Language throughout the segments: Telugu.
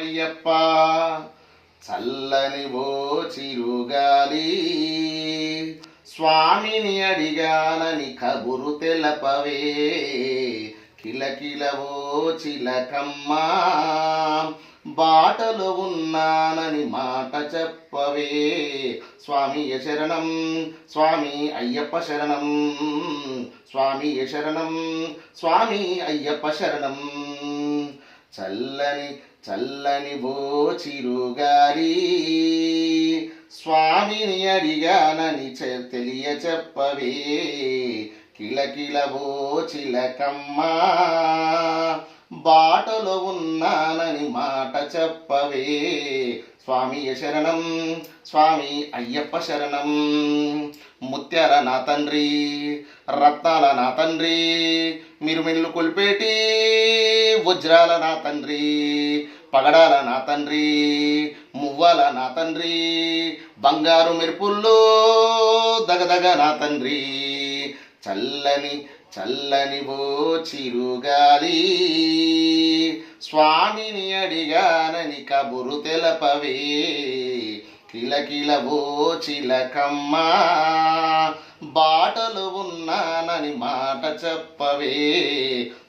శరణమయ్యప్ప. చల్లని ఓ చిరుగాలి స్వామిని అడిగానని కబురు తెలపవే, కిలకిలవో చిలకమ్మ బాటలో ఉన్నానని మాట చెప్పవే. స్వామియ శరణం స్వామి అయ్యప్ప శరణం, స్వామియ శరణం స్వామి అయ్యప్ప శరణం. చల్లని చల్లని ఓ చిరుగాలి స్వామిని అడిగానని తెలియ చెప్పవే, కిలకిలవో చిలకమ్మ బాటలో ఉన్నానని మాట చెప్పవే. స్వామియ శరణం స్వామి అయ్యప్ప శరణం. ముత్యాల నా తండ్రి రత్నాల నా తండ్రి, మిరుమిల్లు కొల్పేటి వజ్రాల నా తండ్రి, పగడాల నా తండ్రి మువ్వాల నా తండ్రి, బంగారు మెరుపుల్లో దగదగ నా తండ్రి. చల్లని చల్లని ఓ చిరుగాలి స్వామిని అడిగానని కబురు తెలపవే, కిలకిలవో చిలకమ్మ బాటలు ఉన్నానని మాట చెప్పవే.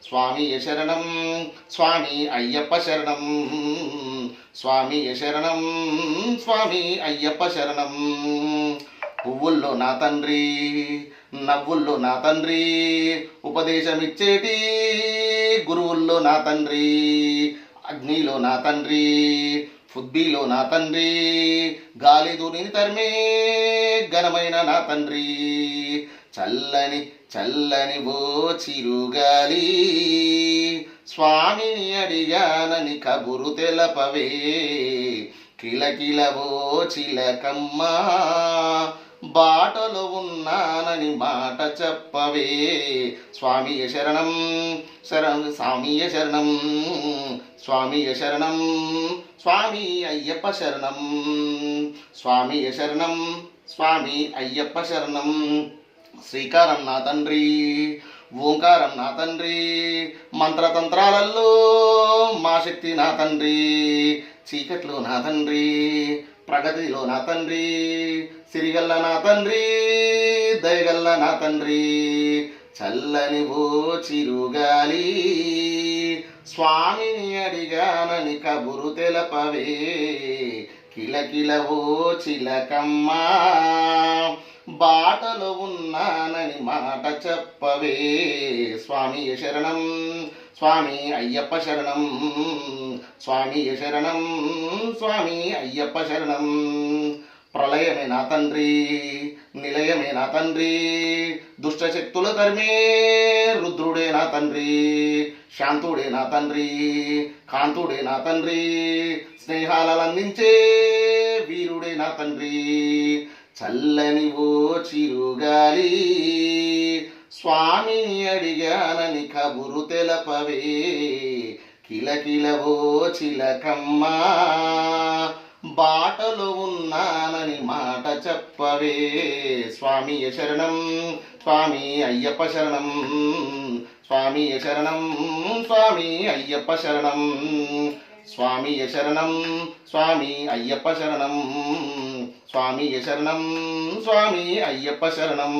స్వామియ శరణం స్వామి అయ్యప్ప శరణం, స్వామియ శరణం స్వామి అయ్యప్ప శరణం. పువ్వుల్లో నా తండ్రి నవ్వుల్లో నా తండ్రి, ఉపదేశమిచ్చేటి గురువుల్లో నా తండ్రి, అగ్నిలో నా తండ్రి ఫుద్బీలో నా తండ్రి, గాలి దూరిని తరిమే ఘనమైన నా తండ్రి. చల్లని చల్లని ఓ చిరుగాలి స్వామిని అడిగానని కబురు తెలపవే, కిలకిలవో చిలకమ్మ బాటలో ఉన్నానని మాట చెప్పవే. స్వామియ శరణం శరణం స్వామియ శరణం, స్వామియ శరణం స్వామి అయ్యప్ప శరణం, స్వామియ శరణం స్వామి అయ్యప్ప శరణం. శ్రీకారం నా తండ్రి ఓంకారం నా తండ్రి, మంత్రతంత్రాలలో మా శక్తి నా తండ్రి, చీకట్లో నా తండ్రి ప్రగతిలో నా తండ్రి, సిరిగల్ల నా తండ్రి దయగల్ల నా తండ్రి. చల్లని ఓ చిరుగాలి స్వామిని అడిగానని కబురు తెలపవే, కిలకిలవో చిలకమ్మ బాటలో ఉన్నానని మాట చెప్పవే. స్వామియ శరణం స్వామి అయ్యప్ప శరణం, స్వామియ శరణం స్వామి అయ్యప్ప శరణం. ప్రళయమే నా తండ్రి నిలయమే నా తండ్రి, దుష్టశక్తుల తరిమే రుద్రుడే నా తండ్రి, శాంతుడే నా తండ్రి కాంతుడే నా తండ్రి, స్నేహాలందించే వీరుడే నా తండ్రి. చల్లని ఓ చిరుగాలి స్వామిని అడిగానని కబురు తెలపవే, కిలకిలవో చిలకమ్మ బాటలో ఉన్నానని మాట చెప్పవే. స్వామియ శరణం స్వామి అయ్యప్ప శరణం, స్వామియ శరణం స్వామి అయ్యప్ప శరణం, స్వామియ శరణం స్వామి అయ్యప్ప శరణం, స్వామియ శరణం స్వామి అయ్యప్ప శరణం.